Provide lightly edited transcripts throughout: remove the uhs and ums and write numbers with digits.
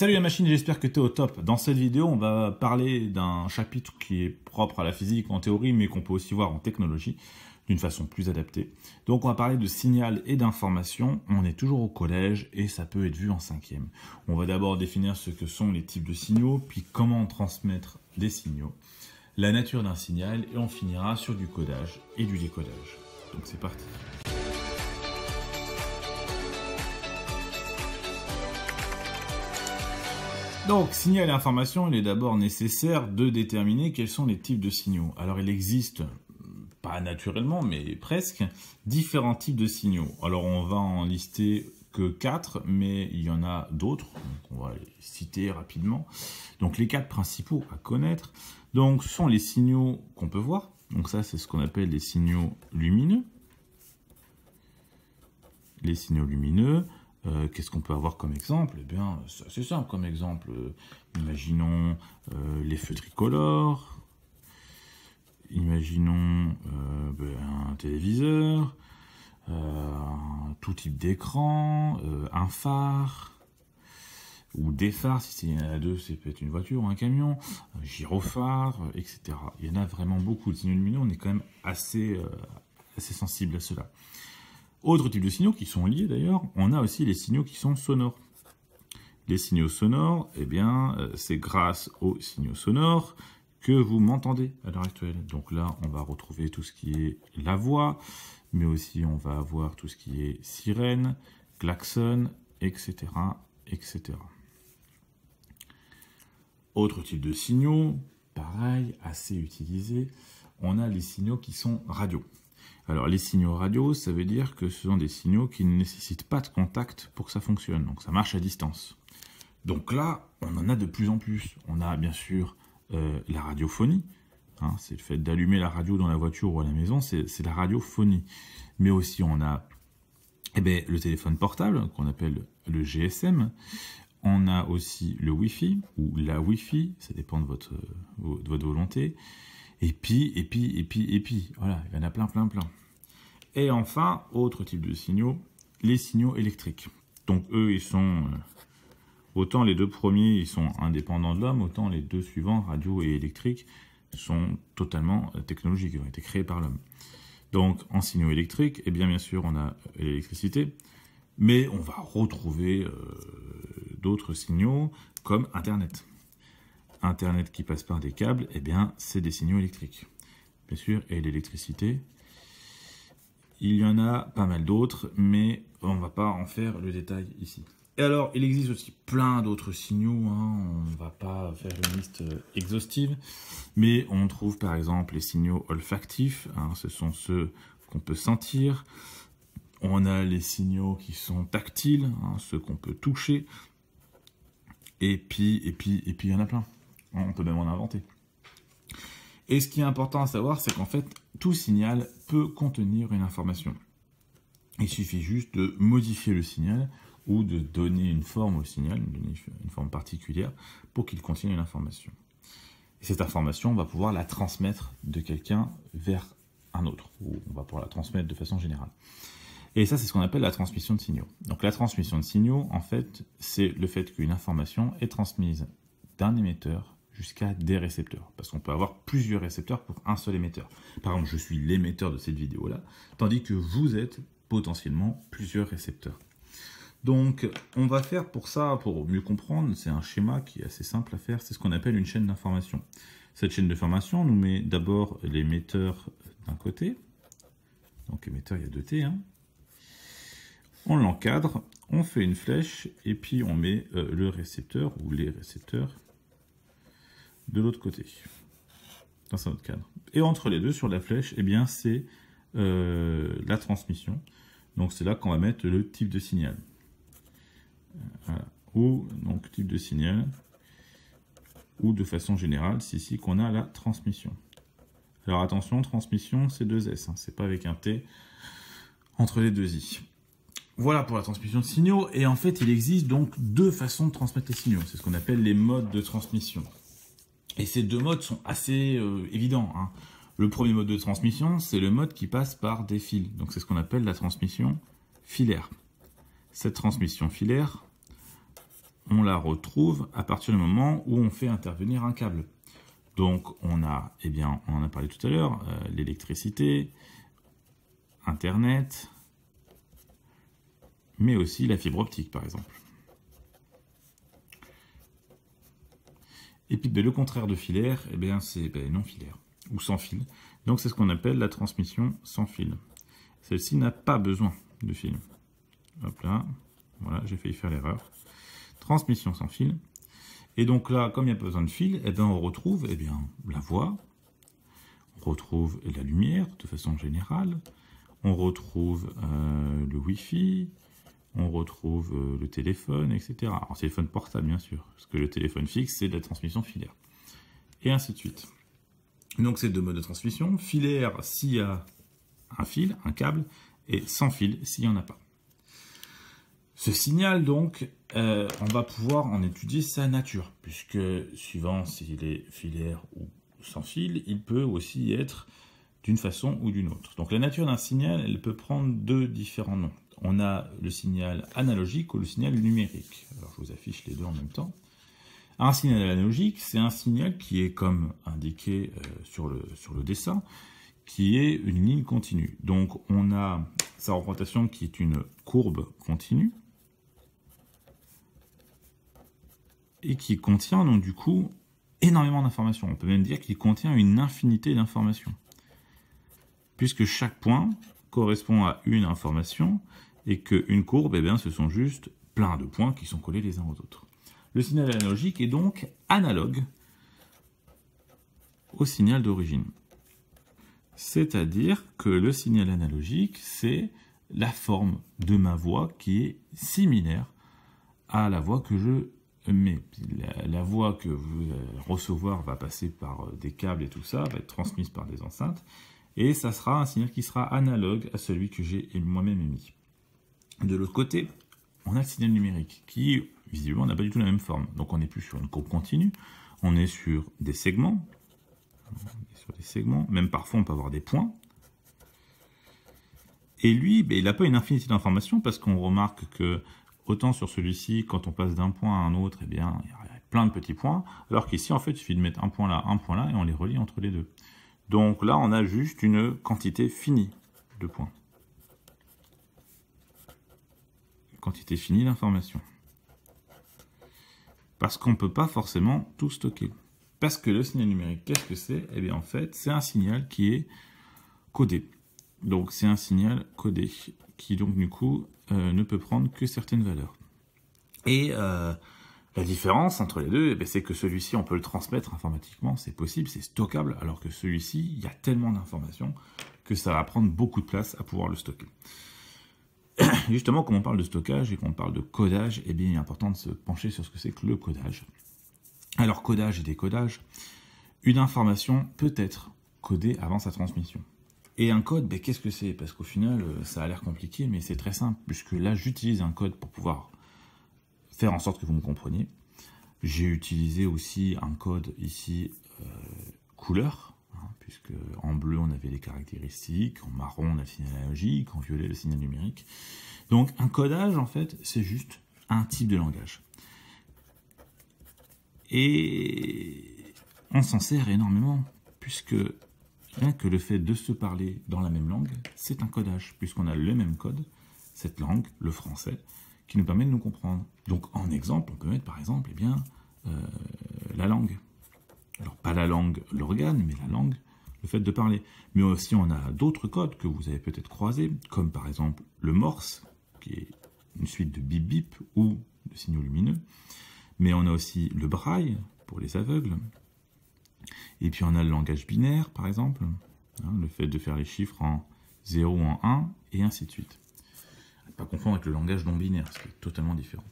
Salut la machine, j'espère que tu es au top. Dans cette vidéo, on va parler d'un chapitre qui est propre à la physique en théorie, mais qu'on peut aussi voir en technologie d'une façon plus adaptée. Donc on va parler de signal et d'information. On est toujours au collège et ça peut être vu en cinquième. On va d'abord définir ce que sont les types de signaux, puis comment transmettre des signaux, la nature d'un signal, et on finira sur du codage et du décodage. Donc c'est parti. Donc, signal et information, il est d'abord nécessaire de déterminer quels sont les types de signaux. Alors, il existe, pas naturellement, mais presque, différents types de signaux. Alors, on va en lister que 4, mais il y en a d'autres. On va les citer rapidement. Donc, les 4 principaux à connaître. Donc, ce sont les signaux qu'on peut voir. Donc, ça, c'est ce qu'on appelle les signaux lumineux. Les signaux lumineux. Qu'est-ce qu'on peut avoir comme exemple? Eh bien, c'est assez simple comme exemple. Imaginons les feux tricolores. Imaginons un téléviseur, tout type d'écran, un phare, ou des phares, si c'est à deux, c'est peut-être une voiture ou un camion, un gyrophare, etc. Il y en a vraiment beaucoup de signaux lumineux, on est quand même assez sensible à cela. Autre type de signaux qui sont liés d'ailleurs, on a aussi les signaux qui sont sonores. Les signaux sonores, eh bien, c'est grâce aux signaux sonores que vous m'entendez à l'heure actuelle. Donc là, on va retrouver tout ce qui est la voix, mais aussi on va avoir tout ce qui est sirène, klaxon, etc., etc. Autre type de signaux, pareil, assez utilisé, on a les signaux qui sont radio. Alors, les signaux radio, ça veut dire que ce sont des signaux qui ne nécessitent pas de contact pour que ça fonctionne. Donc, ça marche à distance. Donc là, on en a de plus en plus. On a bien sûr la radiophonie. Hein, c'est le fait d'allumer la radio dans la voiture ou à la maison, c'est la radiophonie. Mais aussi, on a le téléphone portable, qu'on appelle le GSM. On a aussi le Wi-Fi, ou la Wi-Fi, ça dépend de votre volonté. Et puis, voilà, il y en a plein. Et enfin, autre type de signaux, les signaux électriques. Donc eux, ils sont, autant les deux premiers, ils sont indépendants de l'homme, autant les deux suivants, radio et électrique, sont totalement technologiques, ils ont été créés par l'homme. Donc en signaux électriques, eh bien sûr, on a l'électricité, mais on va retrouver d'autres signaux comme Internet. Internet qui passe par des câbles, eh bien, c'est des signaux électriques. Bien sûr, et l'électricité. Il y en a pas mal d'autres, mais on ne va pas en faire le détail ici. Et alors, il existe aussi plein d'autres signaux, hein. On ne va pas faire une liste exhaustive, mais on trouve par exemple les signaux olfactifs, hein, ce sont ceux qu'on peut sentir. On a les signaux qui sont tactiles, hein, ceux qu'on peut toucher. Et puis, il y en a plein. On peut même en inventer. Et ce qui est important à savoir, c'est qu'en fait, tout signal peut contenir une information. Il suffit juste de modifier le signal ou de donner une forme au signal, une forme particulière, pour qu'il contienne une information. Et cette information, on va pouvoir la transmettre de quelqu'un vers un autre, ou on va pouvoir la transmettre de façon générale. Et ça, c'est ce qu'on appelle la transmission de signaux. Donc la transmission de signaux, en fait, c'est le fait qu'une information est transmise d'un émetteur jusqu'à des récepteurs. Parce qu'on peut avoir plusieurs récepteurs pour un seul émetteur. Par exemple, je suis l'émetteur de cette vidéo-là, tandis que vous êtes potentiellement plusieurs récepteurs. Donc, on va faire pour ça, pour mieux comprendre, c'est un schéma qui est assez simple à faire, c'est ce qu'on appelle une chaîne d'information. Cette chaîne d'information nous met d'abord l'émetteur d'un côté. Donc, émetteur, il y a 2 T, hein. On l'encadre, on fait une flèche et puis on met le récepteur ou les récepteurs de l'autre côté, dans un autre cadre. Et entre les deux, sur la flèche, eh bien c'est la transmission. Donc c'est là qu'on va mettre le type de signal. Voilà. Ou donc type de signal, ou de façon générale, c'est ici qu'on a la transmission. Alors attention, transmission, c'est 2 S, hein, c'est pas avec un T entre les 2 I. Voilà pour la transmission de signaux, et en fait il existe donc 2 façons de transmettre les signaux, c'est ce qu'on appelle les modes de transmission. Et ces 2 modes sont assez évidents, hein. Le premier mode de transmission, c'est le mode qui passe par des fils, donc c'est ce qu'on appelle la transmission filaire. Cette transmission filaire, on la retrouve à partir du moment où on fait intervenir un câble. Donc on a, eh bien, on en a parlé tout à l'heure, l'électricité, Internet, mais aussi la fibre optique par exemple. Et puis le contraire de filaire, eh bien, c'est non filaire ou sans fil. Donc c'est ce qu'on appelle la transmission sans fil. Celle-ci n'a pas besoin de fil. Hop là, voilà, j'ai failli faire l'erreur. Transmission sans fil. Et donc là, comme il n'y a pas besoin de fil, eh bien, on retrouve la voix, on retrouve la lumière de façon générale, on retrouve le Wi-Fi, on retrouve le téléphone, etc. Alors, téléphone portable, bien sûr, parce que le téléphone fixe, c'est de la transmission filaire. Et ainsi de suite. Donc, c'est deux modes de transmission. Filaire, s'il y a un fil, un câble, et sans fil, s'il n'y en a pas. Ce signal, donc, on va pouvoir en étudier sa nature, puisque, suivant s'il est filaire ou sans fil, il peut aussi être d'une façon ou d'une autre. Donc, la nature d'un signal, elle peut prendre deux différents noms. On a le signal analogique ou le signal numérique. Alors, je vous affiche les deux en même temps. Un signal analogique, c'est un signal qui est, comme indiqué sur le dessin, qui est une ligne continue. Donc, on a sa représentation qui est une courbe continue et qui contient, donc, du coup, énormément d'informations. On peut même dire qu'il contient une infinité d'informations, puisque chaque point correspond à une information et qu'une courbe, eh bien, ce sont juste plein de points qui sont collés les uns aux autres. Le signal analogique est donc analogue au signal d'origine. C'est-à-dire que le signal analogique, c'est la forme de ma voix qui est similaire à la voix que je mets. La voix que vous recevoir va passer par des câbles et tout ça, va être transmise par des enceintes, et ça sera un signal qui sera analogue à celui que j'ai moi-même émis. De l'autre côté, on a le signal numérique qui, visiblement, n'a pas du tout la même forme. Donc on n'est plus sur une courbe continue, on est sur des segments. Même parfois on peut avoir des points. Et lui, il n'a pas une infinité d'informations parce qu'on remarque que, autant sur celui-ci, quand on passe d'un point à un autre, eh bien, il y a plein de petits points, alors qu'ici, en fait, il suffit de mettre un point là, et on les relie entre les deux. Donc là, on a juste une quantité finie de points. Quantité finie d'informations. Parce qu'on ne peut pas forcément tout stocker. Parce que le signal numérique, qu'est-ce que c'est? Eh bien, en fait, c'est un signal qui est codé. Donc, c'est un signal codé qui, donc, du coup, ne peut prendre que certaines valeurs. Et la différence entre les deux, eh c'est que celui-ci, on peut le transmettre informatiquement, c'est possible, c'est stockable, alors que celui-ci, il y a tellement d'informations que ça va prendre beaucoup de place à pouvoir le stocker. Justement, quand on parle de stockage et qu'on parle de codage, eh bien, il est important de se pencher sur ce que c'est que le codage. Alors, codage et décodage, une information peut être codée avant sa transmission. Et un code, qu'est-ce que c'est? Parce qu'au final, ça a l'air compliqué, mais c'est très simple, puisque là, j'utilise un code pour pouvoir faire en sorte que vous me compreniez. J'ai utilisé aussi un code ici, couleur, puisque en bleu, on avait les caractéristiques, en marron, on a le signal analogique, en violet, le signal numérique. Donc, un codage, en fait, c'est juste un type de langage. Et on s'en sert énormément, puisque rien que le fait de se parler dans la même langue, c'est un codage, puisqu'on a le même code, cette langue, le français, qui nous permet de nous comprendre. Donc, en exemple, on peut mettre par exemple, eh bien, la langue. Alors, pas la langue, l'organe, mais la langue, le fait de parler. Mais aussi, on a d'autres codes que vous avez peut-être croisés, comme par exemple le morse, qui est une suite de bip-bip ou de signaux lumineux. Mais on a aussi le braille, pour les aveugles. Et puis, on a le langage binaire, par exemple, le fait de faire les chiffres en 0 ou en 1, et ainsi de suite. À ne pas confondre avec le langage non binaire, ce qui est totalement différent.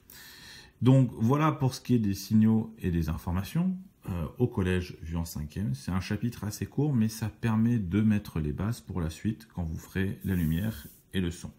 Donc, voilà pour ce qui est des signaux et des informations. Au collège, vu en 5e, c'est un chapitre assez court, mais ça permet de mettre les bases pour la suite quand vous ferez la lumière et le son.